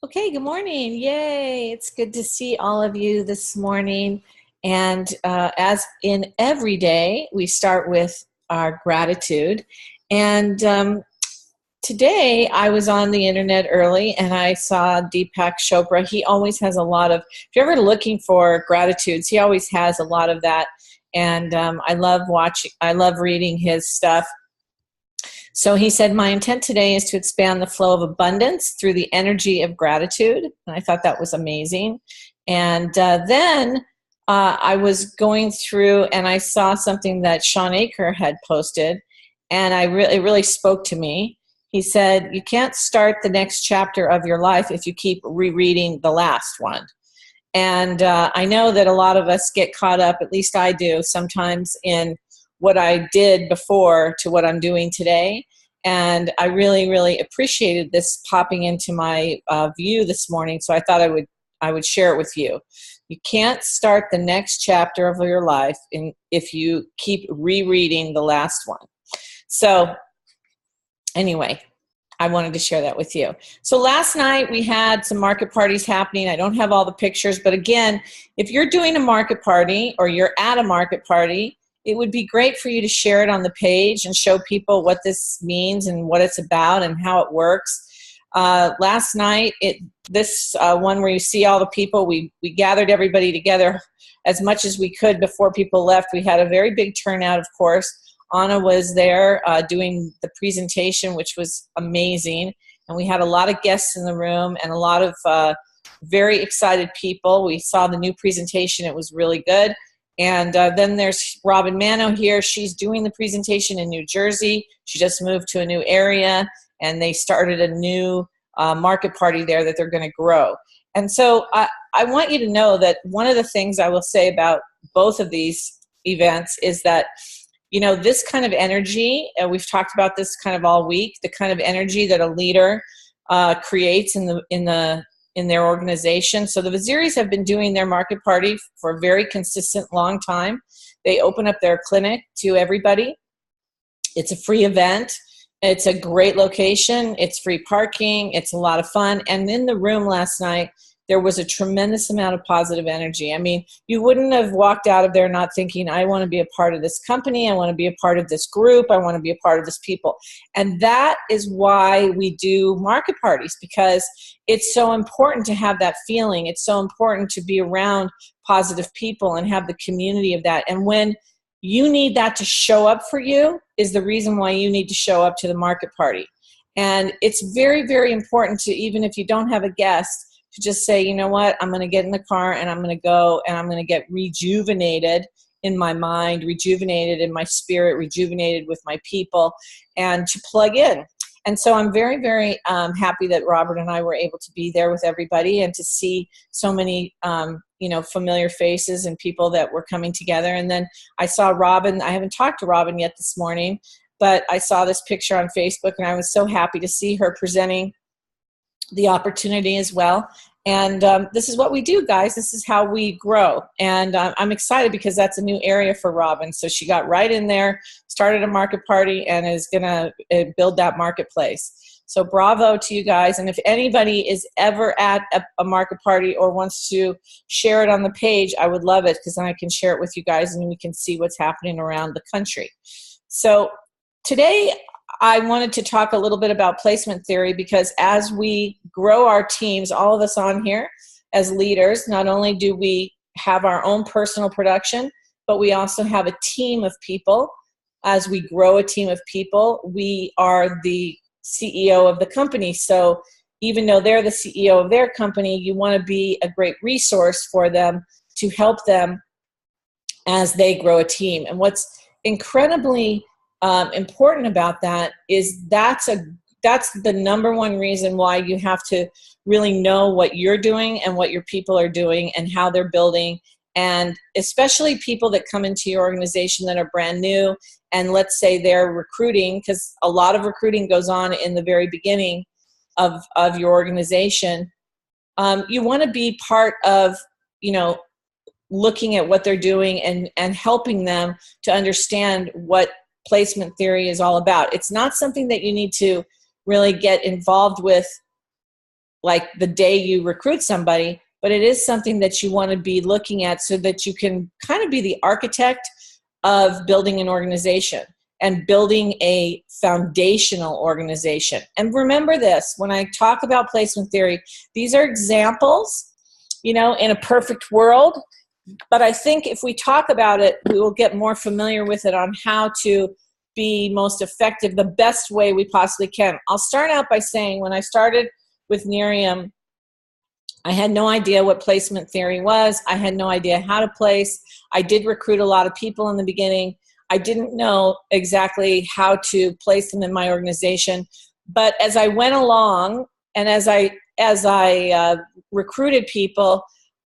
Okay, good morning. Yay. It's good to see all of you this morning. And as in every day, we start with our gratitude. And today I was on the internet early and I saw Deepak Chopra. He always has a lot of, if you're ever looking for gratitudes, he always has a lot of that. And I love reading his stuff. So he said, my intent today is to expand the flow of abundance through the energy of gratitude. And I thought that was amazing. And then I was going through and I saw something that Sean Aker had posted, and it really spoke to me. He said, you can't start the next chapter of your life if you keep rereading the last one. And I know that a lot of us get caught up, at least I do, sometimes in what I did before to what I'm doing today. And I really, really appreciated this popping into my view this morning, so I thought I would share it with you. You can't start the next chapter of your life if you keep rereading the last one. So anyway, I wanted to share that with you. So last night we had some market parties happening. I don't have all the pictures, but again, if you're doing a market party or you're at a market party, it would be great for you to share it on the page and show people what this means and what it's about and how it works. Last night, this one where you see all the people, we gathered everybody together as much as we could before people left. We had a very big turnout, of course. Anna was there doing the presentation, which was amazing. And we had a lot of guests in the room and a lot of very excited people. We saw the new presentation. It was really good. And then there's Robin Mano here. She's doing the presentation in New Jersey. She just moved to a new area, and they started a new market party there that they're going to grow. And so I want you to know that one of the things I will say about both of these events is that, you know, this kind of energy, and we've talked about this kind of all week, the kind of energy that a leader creates in their organization. So the Vaziris have been doing their market party for a very consistent long time. They open up their clinic to everybody. It's a free event. It's a great location. It's free parking. It's a lot of fun. And in the room last night, there was a tremendous amount of positive energy. I mean, you wouldn't have walked out of there not thinking, I want to be a part of this company. I want to be a part of this group. I want to be a part of this people. And that is why we do market parties, because it's so important to have that feeling. It's so important to be around positive people and have the community of that. And when you need that to show up for you is the reason why you need to show up to the market party. And it's very, very important to, even if you don't have a guest, to just say, you know what, I'm going to get in the car and I'm going to go and I'm going to get rejuvenated in my mind, rejuvenated in my spirit, rejuvenated with my people, and to plug in. And so I'm very, very happy that Robert and I were able to be there with everybody and to see so many, familiar faces and people that were coming together. And then I saw Robin. I haven't talked to Robin yet this morning, but I saw this picture on Facebook and I was so happy to see her presenting the opportunity as well. And this is what we do, guys. This is how we grow. And I'm excited because that's a new area for Robin. So she got right in there, started a market party, and is going to build that marketplace. So bravo to you guys. And if anybody is ever at a market party or wants to share it on the page, I would love it, because then I can share it with you guys and we can see what's happening around the country. So today, I wanted to talk a little bit about placement theory, because as we grow our teams, all of us on here as leaders, not only do we have our own personal production, but we also have a team of people. As we grow a team of people, we are the CEO of the company. So even though they're the CEO of their company, you want to be a great resource for them to help them as they grow a team. And what's incredibly important about that is that's the number one reason why you have to really know what you're doing and what your people are doing and how they're building. And especially people that come into your organization that are brand new, and let's say they're recruiting, because a lot of recruiting goes on in the very beginning of your organization. You want to be part of, looking at what they're doing and helping them to understand what placement theory is all about. It's not something that you need to really get involved with like the day you recruit somebody, but it is something that you want to be looking at so that you can kind of be the architect of building an organization and building a foundational organization. And remember this, when I talk about placement theory, these are examples, in a perfect world. But I think if we talk about it, we will get more familiar with it on how to be most effective, the best way we possibly can. I'll start out by saying when I started with Nerium, I had no idea what placement theory was. I had no idea how to place. I did recruit a lot of people in the beginning. I didn't know exactly how to place them in my organization. But as I went along and as I recruited people,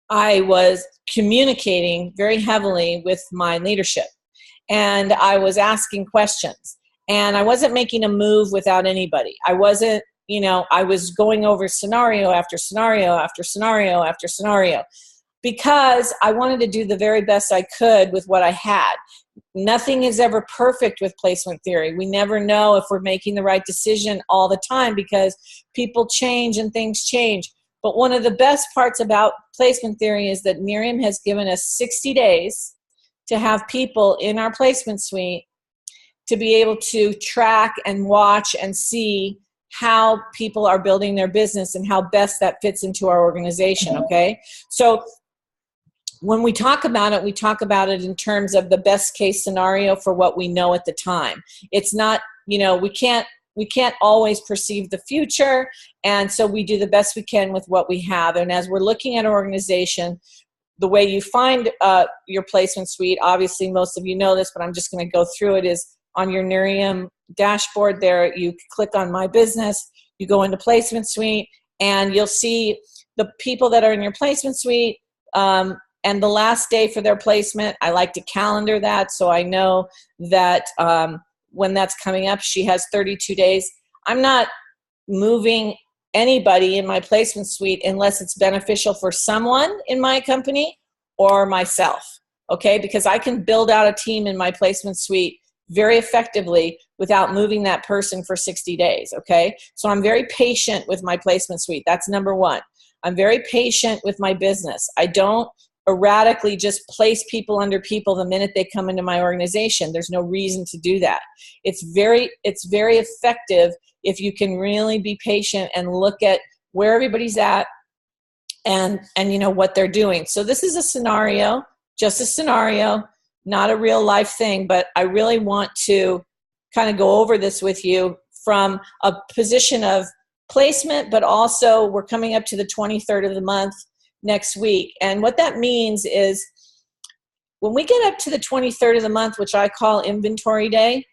I was communicating very heavily with my leadership. And I was asking questions. And I wasn't making a move without anybody. I wasn't, I was going over scenario after scenario after scenario after scenario because I wanted to do the very best I could with what I had. Nothing is ever perfect with placement theory. We never know if we're making the right decision all the time because people change and things change. But one of the best parts about placement theory is that Nerium has given us 60 days to have people in our placement suite to be able to track and watch and see how people are building their business and how best that fits into our organization, okay? So when we talk about it in terms of the best case scenario for what we know at the time. It's not, we can't always perceive the future, and so we do the best we can with what we have. And as we're looking at an organization, the way you find your placement suite, obviously most of you know this, but I'm just going to go through it, is on your Nerium dashboard there. You click on My Business, you go into Placement Suite, and you'll see the people that are in your placement suite and the last day for their placement. I like to calendar that so I know that when that's coming up, she has 32 days. I'm not moving anybody in my placement suite unless it's beneficial for someone in my company or myself, okay? Because I can build out a team in my placement suite very effectively without moving that person for 60 days, okay? So I'm very patient with my placement suite. That's number one. I'm very patient with my business. I don't erratically just place people under people the minute they come into my organization. There's no reason to do that. It's very effective if you can really be patient and look at where everybody's at and what they're doing. So this is a scenario, just a scenario, not a real life thing, but I really want to kind of go over this with you from a position of placement, but also we're coming up to the 23rd of the month next week. And what that means is when we get up to the 23rd of the month, which I call inventory day,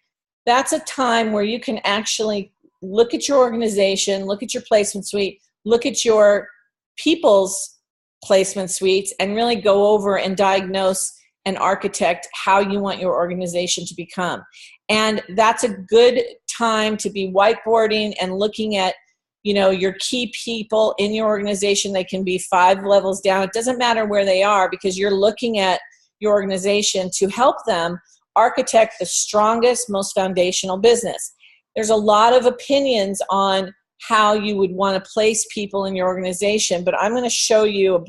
that's a time where you can actually look at your organization, look at your placement suite, look at your people's placement suites, and really go over and diagnose and architect how you want your organization to become. And that's a good time to be whiteboarding and looking at your key people in your organization. They can be 5 levels down. It doesn't matter where they are because you're looking at your organization to help them architect the strongest, most foundational business. There's a lot of opinions on how you would want to place people in your organization, but I'm going to show you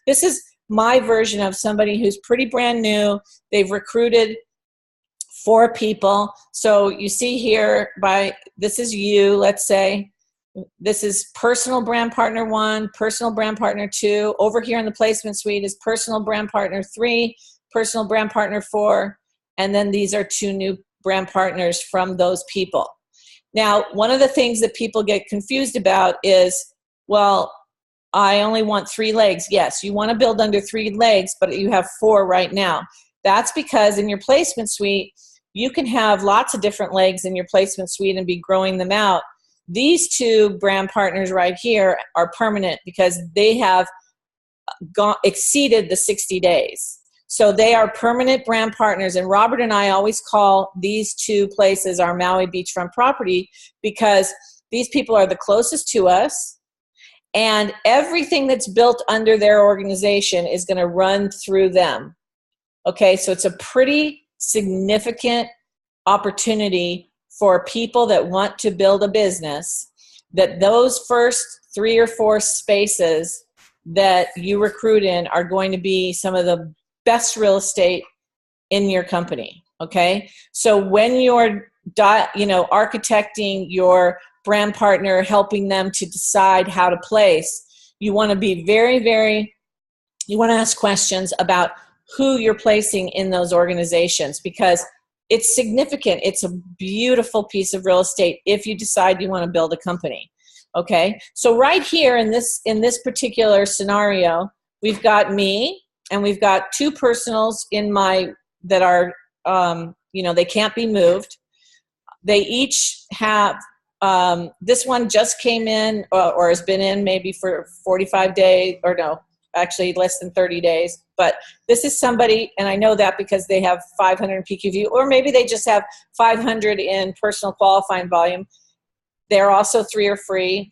this is my version of somebody who's pretty brand new. They've recruited 4 people. So you see here, this is you, let's say. This is personal brand partner 1, personal brand partner 2. Over here in the placement suite is personal brand partner 3, personal brand partner 4, and then these are 2 new brand partners from those people. Now, one of the things that people get confused about is, well, I only want 3 legs. Yes, you want to build under 3 legs, but you have 4 right now. That's because in your placement suite, you can have lots of different legs in your placement suite and be growing them out. These 2 brand partners right here are permanent because they have exceeded the 60 days. So they are permanent brand partners. And Robert and I always call these 2 places our Maui beachfront property because these people are the closest to us. And everything that's built under their organization is going to run through them. Okay, so it's a pretty significant opportunity for people that want to build a business, that those first 3 or 4 spaces that you recruit in are going to be some of the best real estate in your company. Okay. So when you're, architecting your brand partner, helping them to decide how to place, you want to be you want to ask questions about who you're placing in those organizations, because it's significant. It's a beautiful piece of real estate if you decide you want to build a company. Okay. So right here in this particular scenario, we've got me and we've got 2 personals that are, they can't be moved. They each have, this one just came in or has been in maybe for 45 days, or no, actually less than 30 days. But this is somebody, and I know that because they have 500 in PQV, or maybe they just have 500 in personal qualifying volume. They're also 3 are free.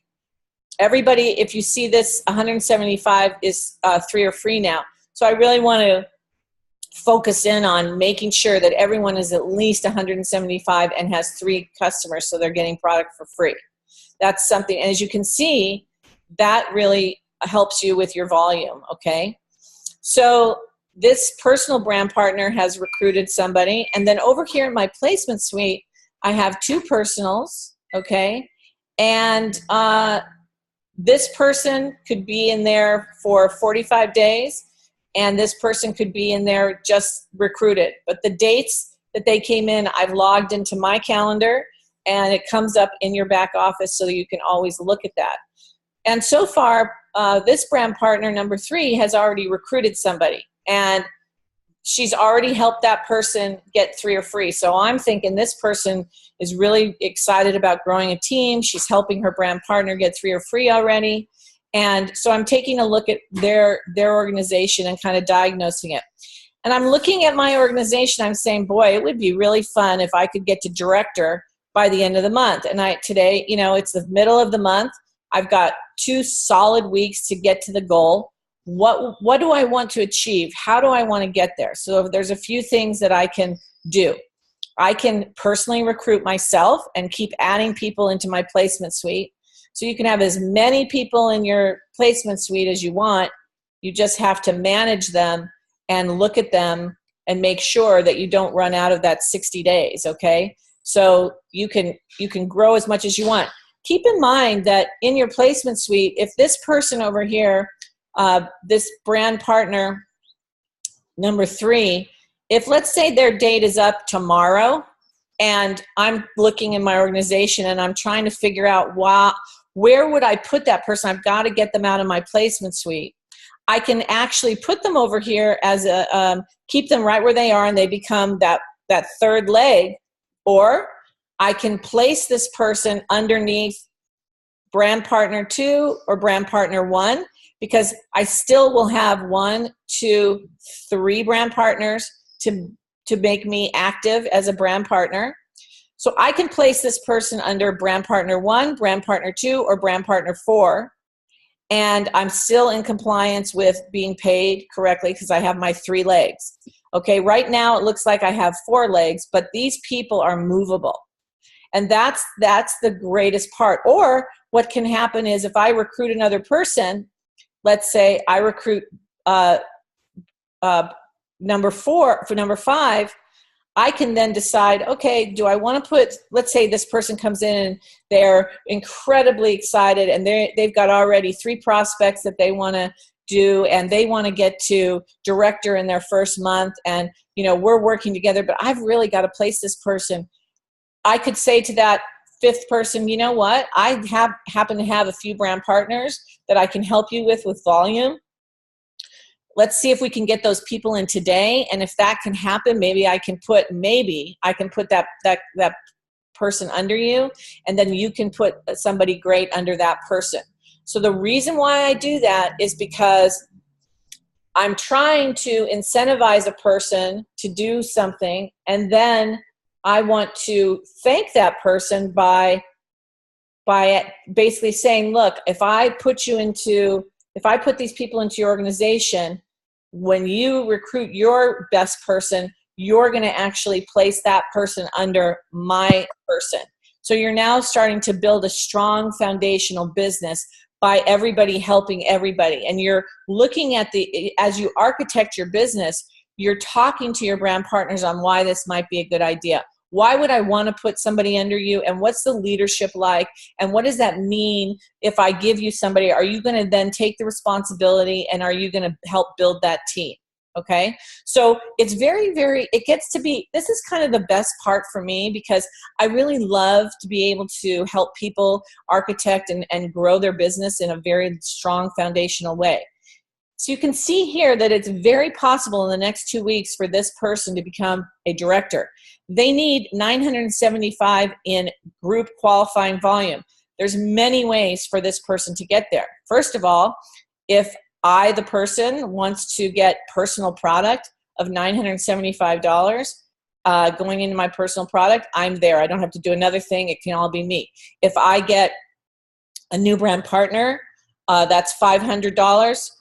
Everybody, if you see this, 175 is 3 are free now. So I really want to focus in on making sure that everyone is at least 175 and has 3 customers, so they're getting product for free. That's something, and as you can see, that really helps you with your volume, okay? So this personal brand partner has recruited somebody, and then over here in my placement suite, I have 2 personals, okay? And this person could be in there for 45 days, and this person could be in there just recruited. But the dates that they came in, I've logged into my calendar, and it comes up in your back office so that you can always look at that. And so far, this brand partner, number 3, has already recruited somebody, and she's already helped that person get 3 are free. So I'm thinking this person is really excited about growing a team. She's helping her brand partner get 3 are free already. And so I'm taking a look at their organization and kind of diagnosing it. And I'm looking at my organization. I'm saying, boy, it would be really fun if I could get to director by the end of the month. And today, it's the middle of the month. I've got 2 solid weeks to get to the goal. What do I want to achieve? How do I want to get there? So there's a few things that I can do. I can personally recruit myself and keep adding people into my placement suite. So you can have as many people in your placement suite as you want. You just have to manage them and look at them and make sure that you don't run out of that 60 days, okay? So you can grow as much as you want. Keep in mind that in your placement suite, if this person over here, this brand partner, number 3, if let's say their date is up tomorrow and I'm looking in my organization and I'm trying to figure out where would I put that person? I've got to get them out of my placement suite. I can actually put them over here as keep them right where they are and they become that 3rd leg, or I can place this person underneath brand partner 2 or brand partner 1, because I still will have 1, 2, 3 brand partners to make me active as a brand partner. So I can place this person under brand partner 1, brand partner 2, or brand partner 4, and I'm still in compliance with being paid correctly because I have my 3 legs. Okay, right now it looks like I have 4 legs, but these people are movable. And that's the greatest part. Or what can happen is if I recruit another person, let's say I recruit number 4 for number 5, I can then decide, okay, do I want to put, let's say this person comes in and they're incredibly excited and they've got already 3 prospects that they want to do and they want to get to director in their first month, and we're working together, but I've really got to place this person. I could say to that 5th person, you know what, I happen to have a few brand partners that I can help you with volume. Let's see if we can get those people in today. And if that can happen, maybe I can put that person under you, and then you can put somebody great under that person. So the reason why I do that is because I'm trying to incentivize a person to do something, and then I want to thank that person by basically saying, look, if I put these people into your organization, when you recruit your best person, you're going to actually place that person under my person. So you're now starting to build a strong foundational business by everybody helping everybody. And you're looking at as you architect your business, you're talking to your brand partners on why this might be a good idea. Why would I want to put somebody under you? And what's the leadership like? And what does that mean if I give you somebody? Are you going to then take the responsibility, and are you going to help build that team? Okay. So it's it gets to be, this is kind of the best part for me, because I really love to be able to help people architect and grow their business in a very strong foundational way. So you can see here that it's very possible in the next 2 weeks for this person to become a director. They need 975 in group qualifying volume. There's many ways for this person to get there. First of all, if I, the person, wants to get personal product of $975 going into my personal product, I'm there. I don't have to do another thing. It can all be me. If I get a new brand partner, that's $500.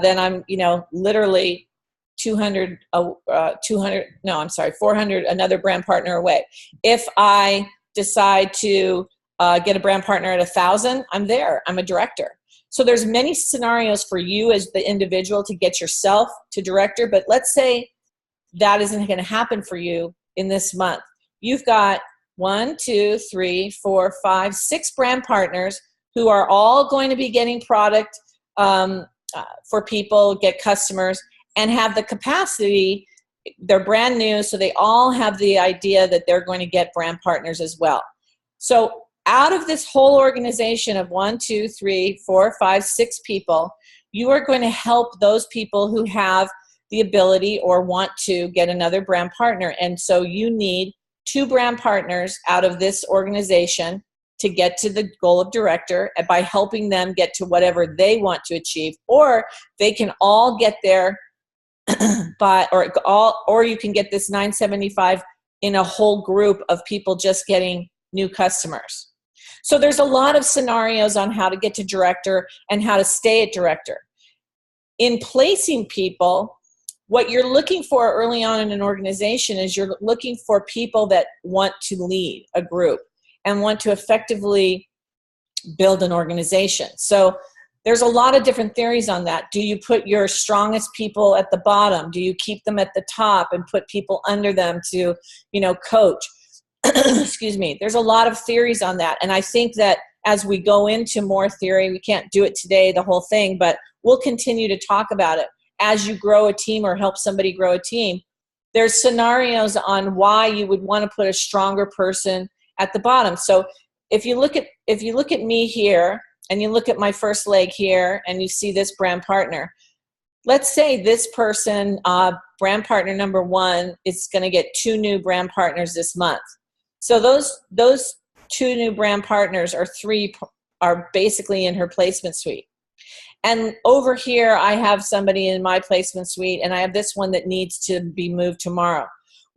Then I'm, literally 400, another brand partner away. If I decide to get a brand partner at 1,000, I'm there. I'm a director. So there's many scenarios for you as the individual to get yourself to director, but let's say that isn't going to happen for you in this month. You've got 6 brand partners who are all going to be getting product for people, get customers, and have the capacity. They're brand new, so they all have the idea that they're going to get brand partners as well. So out of this whole organization of 6 people, you are going to help those people who have the ability or want to get another brand partner. And so you need 2 brand partners out of this organization to get to the goal of director, by helping them get to whatever they want to achieve, or they can all get there or you can get this 975 in a whole group of people just getting new customers. So there's a lot of scenarios on how to get to director and how to stay at director. In placing people, what you're looking for early on in an organization is you're looking for people that want to lead a group and want to effectively build an organization. So there's a lot of different theories on that. Do you put your strongest people at the bottom? Do you keep them at the top and put people under them to, coach? Excuse me. There's a lot of theories on that. And I think that as we go into more theory, we can't do it today, the whole thing, but we'll continue to talk about it. As you grow a team or help somebody grow a team, there's scenarios on why you would want to put a stronger person at the bottom. So if you look at me here, and you look at my first leg here, and you see this brand partner, let's say this person, brand partner number 1, is going to get 2 new brand partners this month. So those 2 new brand partners, or 3, are basically in her placement suite. And over here, I have somebody in my placement suite, and I have this one that needs to be moved tomorrow.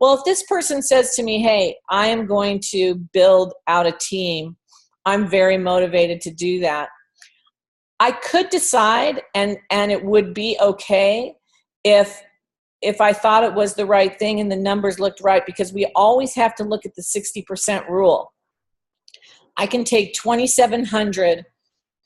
Well, if this person says to me, hey, I am going to build out a team, I'm very motivated to do that, I could decide, and it would be okay if I thought it was the right thing and the numbers looked right, because we always have to look at the 60% rule. I can take 2,700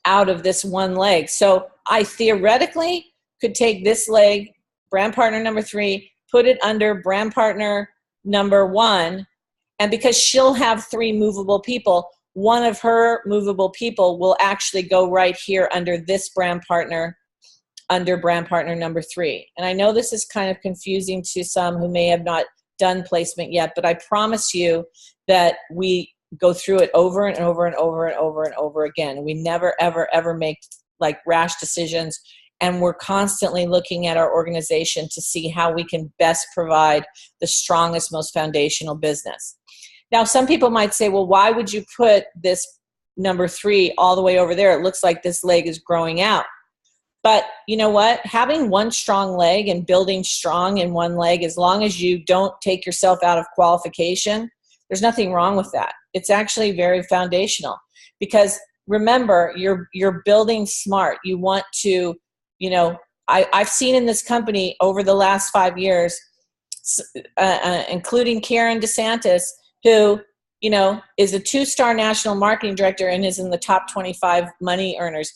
out of this one leg. So I theoretically could take this leg, brand partner number 3, put it under brand partner number 1, and because she'll have 3 movable people, one of her movable people will actually go right here under this brand partner, under brand partner number 3. And I know this is kind of confusing to some who may have not done placement yet, but I promise you that we go through it over and over and over and over and over again. We never, ever, ever make rash decisions. And we're constantly looking at our organization to see how we can best provide the strongest, most foundational business. Now, some people might say, well, why would you put this number 3 all the way over there? It looks like this leg is growing out. But you know what? Having one strong leg and building strong in one leg, as long as you don't take yourself out of qualification, there's nothing wrong with that. It's actually very foundational, because remember, you're building smart. You want to, I've seen in this company over the last 5 years, including Karen DeSantis, who is a 2-star national marketing director and is in the top 25 money earners.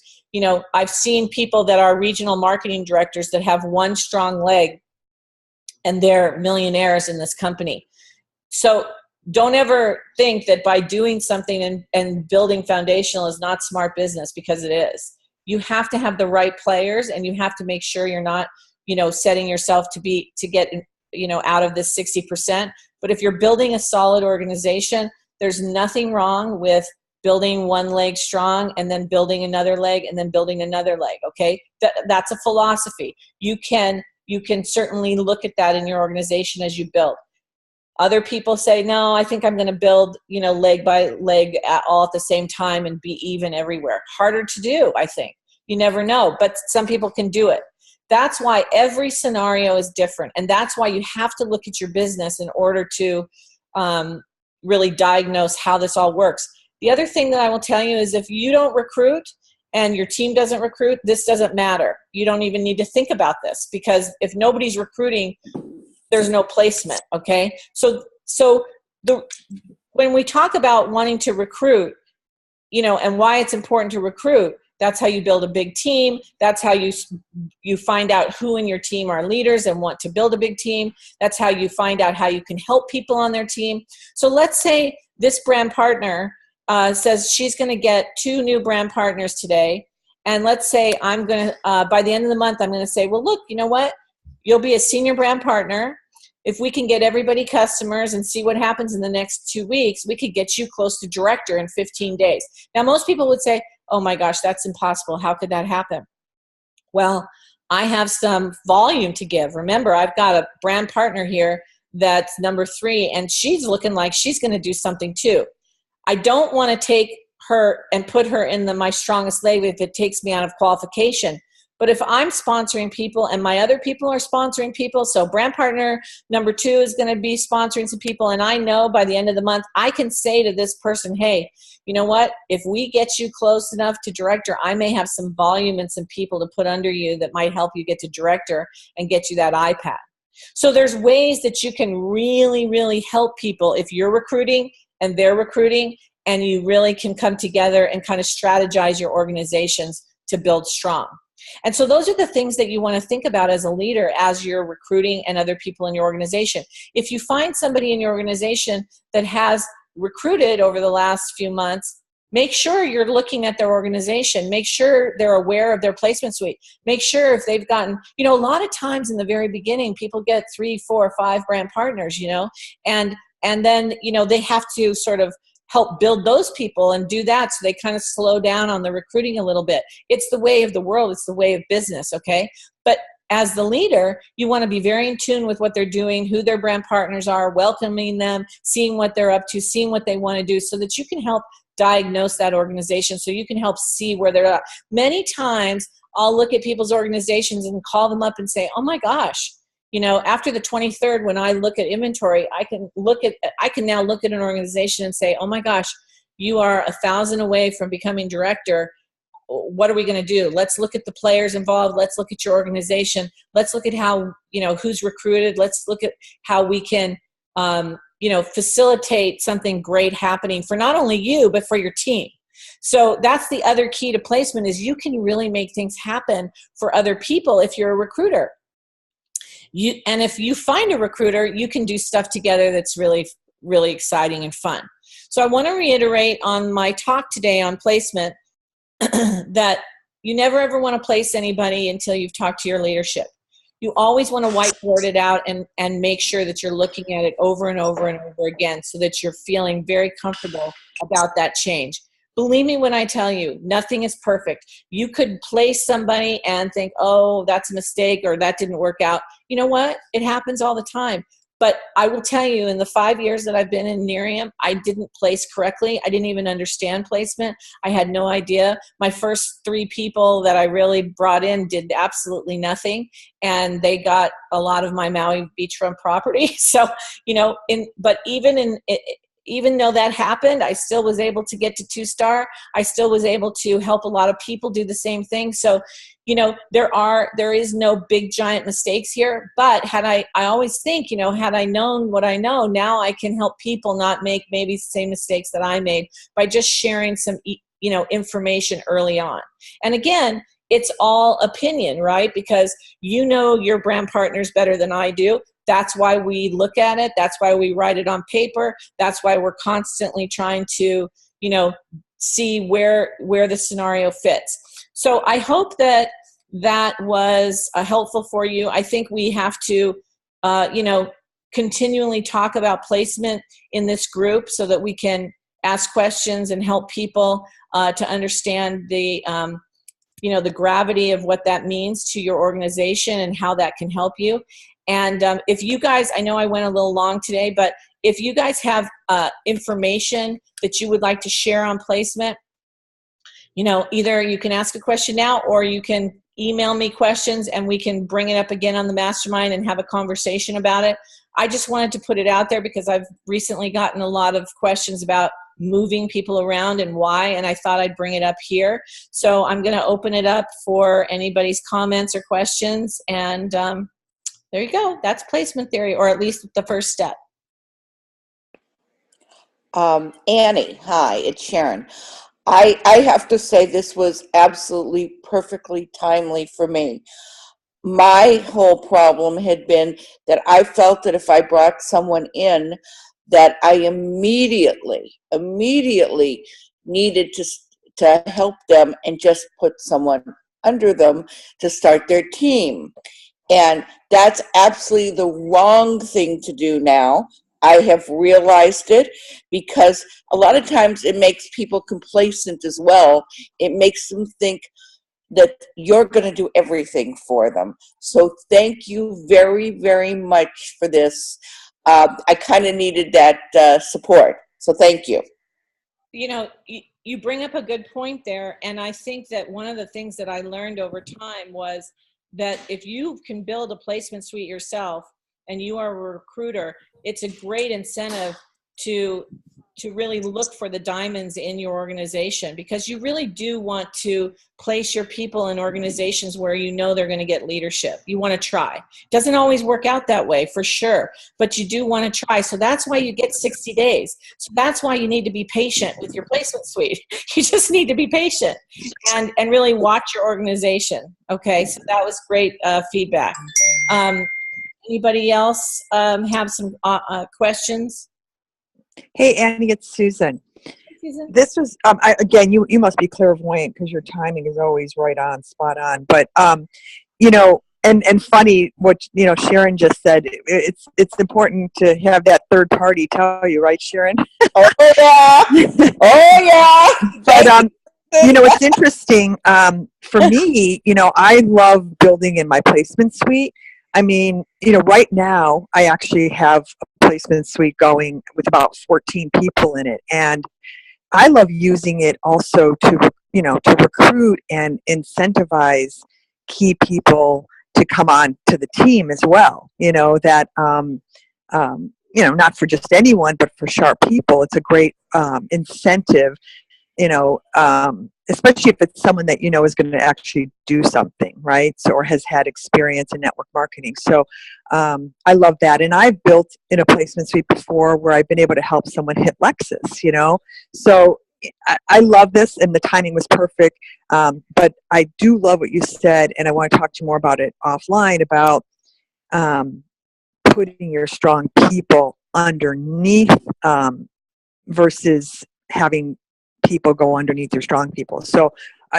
I've seen people that are regional marketing directors that have one strong leg and they're millionaires in this company. So don't ever think that by doing something and building foundational is not smart business, because it is. You have to have the right players, and you have to make sure you're not, setting yourself to get, out of this 60%. But if you're building a solid organization, there's nothing wrong with building one leg strong and then building another leg and then building another leg. Okay. That's a philosophy. You can certainly look at that in your organization as you build. Other people say, no, I think I'm going to build, leg by leg all at the same time and be even everywhere. Harder to do, I think. You never know, but some people can do it. That's why every scenario is different. And that's why you have to look at your business in order to really diagnose how this all works. The other thing that I will tell you is if you don't recruit and your team doesn't recruit, this doesn't matter. You don't even need to think about this, because if nobody's recruiting, there's no placement. Okay. So when we talk about wanting to recruit, and why it's important to recruit, that's how you build a big team. That's how you find out who in your team are leaders and want to build a big team. That's how you find out how you can help people on their team. So let's say this brand partner says she's going to get 2 new brand partners today. And let's say I'm going to, by the end of the month, I'm going to say, well, look, you know what? You'll be a senior brand partner. If we can get everybody customers and see what happens in the next 2 weeks, we could get you close to director in 15 days. Now, most people would say, oh my gosh, that's impossible. How could that happen? Well, I have some volume to give. Remember, I've got a brand partner here that's number 3, and she's looking like she's going to do something too. I don't want to take her and put her in my strongest leg if it takes me out of qualification. But if I'm sponsoring people and my other people are sponsoring people, so brand partner number 2 is going to be sponsoring some people, and I know by the end of the month, I can say to this person, hey, you know what? If we get you close enough to director, I may have some volume and some people to put under you that might help you get to director and get you that iPad. So there's ways that you can really, really help people if you're recruiting and they're recruiting, and you really can come together and kind of strategize your organizations to build strong. And so those are the things that you want to think about as a leader as you're recruiting and other people in your organization. If you find somebody in your organization that has recruited over the last few months, make sure you're looking at their organization. Make sure they're aware of their placement suite. Make sure if they've gotten, a lot of times in the very beginning, people get 3, 4, 5 brand partners, and then, they have to sort of help build those people and do that, so they kind of slow down on the recruiting a little bit. It's the way of the world. It's the way of business, okay? But as the leader, you want to be very in tune with what they're doing, who their brand partners are, welcoming them, seeing what they're up to, seeing what they want to do, so that you can help diagnose that organization, so you can help see where they're at. Many times, I'll look at people's organizations and call them up and say, oh my gosh, after the 23rd, when I look at inventory, I can now look at an organization and say, oh my gosh, you are 1,000 away from becoming director. What are we going to do? Let's look at the players involved. Let's look at your organization. Let's look at how, who's recruited. Let's look at how we can, facilitate something great happening for not only you, but for your team. So that's the other key to placement, is you can really make things happen for other people if you're a recruiter. And if you find a recruiter, you can do stuff together that's really, really exciting and fun. So I want to reiterate on my talk today on placement that you never ever want to place anybody until you've talked to your leadership. You always want to whiteboard it out and make sure that you're looking at it over and over and over again, so that you're feeling very comfortable about that change. Believe me when I tell you, nothing is perfect. You could place somebody and think, oh, that's a mistake, or that didn't work out. You know what? It happens all the time. But I will tell you, in the 5 years that I've been in Nerium, I didn't place correctly. I didn't even understand placement. I had no idea. My first 3 people that I really brought in did absolutely nothing, and they got a lot of my Maui beachfront property. So, even though that happened, I still was able to get to 2-star. I still was able to help a lot of people do the same thing. So, you know, there is no big giant mistakes here, but I always think, you know, had I known what I know, now I can help people not make maybe the same mistakes that I made by just sharing some, you know, information early on. And again, it's all opinion, right? Because you know your brand partners better than I do. That's why we look at it. That's why we write it on paper. That's why we're constantly trying to, you know, see where the scenario fits. So I hope that was helpful for you. I think we have to, you know, continually talk about placement in this group so that we can ask questions and help people to understand the, you know, the gravity of what that means to your organization and how that can help you. And if you guys, I know I went a little long today, but if you guys have information that you would like to share on placement, you know, either you can ask a question now or you can email me questions and we can bring it up again on the mastermind and have a conversation about it. I just wanted to put it out there because I've recently gotten a lot of questions about moving people around and why, and I thought I'd bring it up here. So I'm going to open it up for anybody's comments or questions. And there you go. That's placement theory, or at least the first step. Annie, hi, it's Sharon. I have to say this was absolutely perfectly timely for me. My whole problem had been that I felt that if I brought someone in, that I immediately needed to help them and just put someone under them to start their team. And that's absolutely the wrong thing to do now. I have realized it because a lot of times it makes people complacent as well. It makes them think that you're going to do everything for them. So thank you very, very much for this. I kind of needed that support. So thank you. You know, you bring up a good point there. And I think that one of the things that I learned over time was that if you can build a placement suite yourself and you are a recruiter, it's a great incentive to really look for the diamonds in your organization, because you really do want to place your people in organizations where you know they're going to get leadership. You want to try. Doesn't always work out that way, for sure, but you do want to try. So that's why you get 60 days. So that's why you need to be patient with your placement suite. You just need to be patient and really watch your organization. Okay, so that was great feedback. Anybody else have some questions? Hey, Annie, it's Susan. Hey, Susan. This was, again, you must be clairvoyant because your timing is always right on, spot on. But, you know, and funny what, you know, Sharon just said, it's important to have that third party tell you, right, Sharon? Oh, yeah. Oh, yeah. But, you know, it's interesting. For me, you know, I love building in my placement suite. I mean, you know, right now I actually have a placement suite going with about 14 people in it. And I love using it also to, you know, to recruit and incentivize key people to come on to the team as well. You know, that, you know, not for just anyone, but for sharp people. It's a great incentive, you know, especially if it's someone that you know is going to actually do something, right? So, or has had experience in network marketing. So I love that. And I've built in a placement suite before where I've been able to help someone hit Lexus, you know. So I love this, and the timing was perfect. But I do love what you said, and I want to talk to you more about it offline, about putting your strong people underneath versus having people go underneath your strong people. So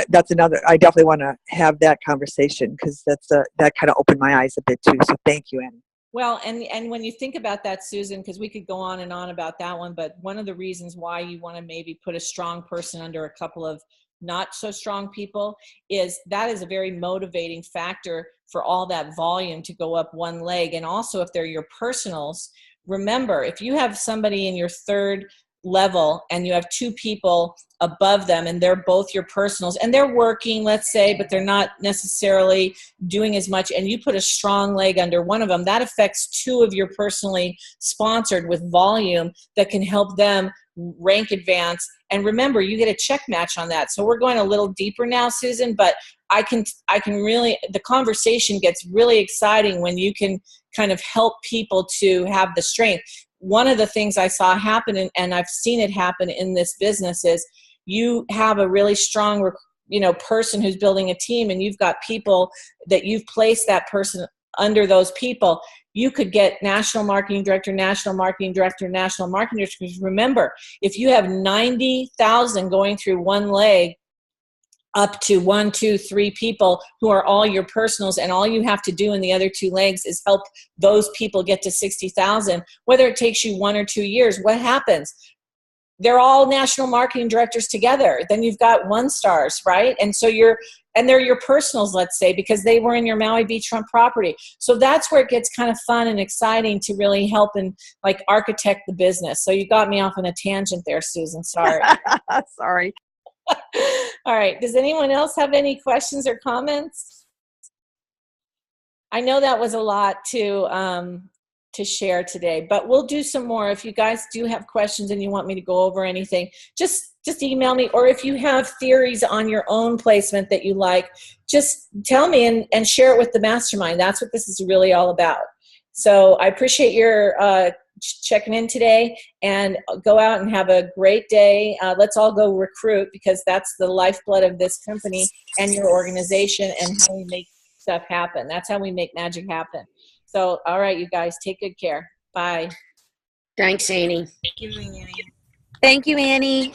that's another, I definitely want to have that conversation because that kind of opened my eyes a bit too. So thank you, Annie. Well, and when you think about that, Susan, because we could go on and on about that one, but one of the reasons why you want to maybe put a strong person under a couple of not so strong people is that is a very motivating factor for all that volume to go up one leg. And also if they're your personals, remember, if you have somebody in your third level and you have two people above them and they're both your personals and they're working, let's say, but they're not necessarily doing as much, and you put a strong leg under one of them, that affects two of your personally sponsored with volume that can help them rank advance. And remember, you get a check match on that. So we're going a little deeper now, Susan, but I can really, the conversation gets really exciting when you can kind of help people to have the strength. One of the things I saw happen, and I've seen it happen in this business, is you have a really strong, person who's building a team, and you've got people that you've placed that person under those people. You could get national marketing director, national marketing director, national marketing director. Because remember, if you have 90,000 going through one leg, up to 1, 2, 3 people who are all your personals, and all you have to do in the other 2 legs is help those people get to 60,000, whether it takes you 1 or 2 years. What happens? They're all national marketing directors together. Then you've got 1-stars, right? And so they're your personals, let's say, because they were in your Maui beachfront property. So that's where it gets kind of fun and exciting to really help and like architect the business. So you got me off on a tangent there, Susan. Sorry. Sorry. All right. Does anyone else have any questions or comments? I know that was a lot to share today, but we'll do some more. If you guys do have questions and you want me to go over anything, just email me. Or if you have theories on your own placement that you like, just tell me and share it with the mastermind. That's what this is really all about. So I appreciate your checking in today, and go out and have a great day. Let's all go recruit, because that's the lifeblood of this company and your organization, and how we make stuff happen. That's how we make magic happen. So, all right, you guys, take good care. Bye. Thanks, Annie. Thank you, Annie. Thank you, Annie.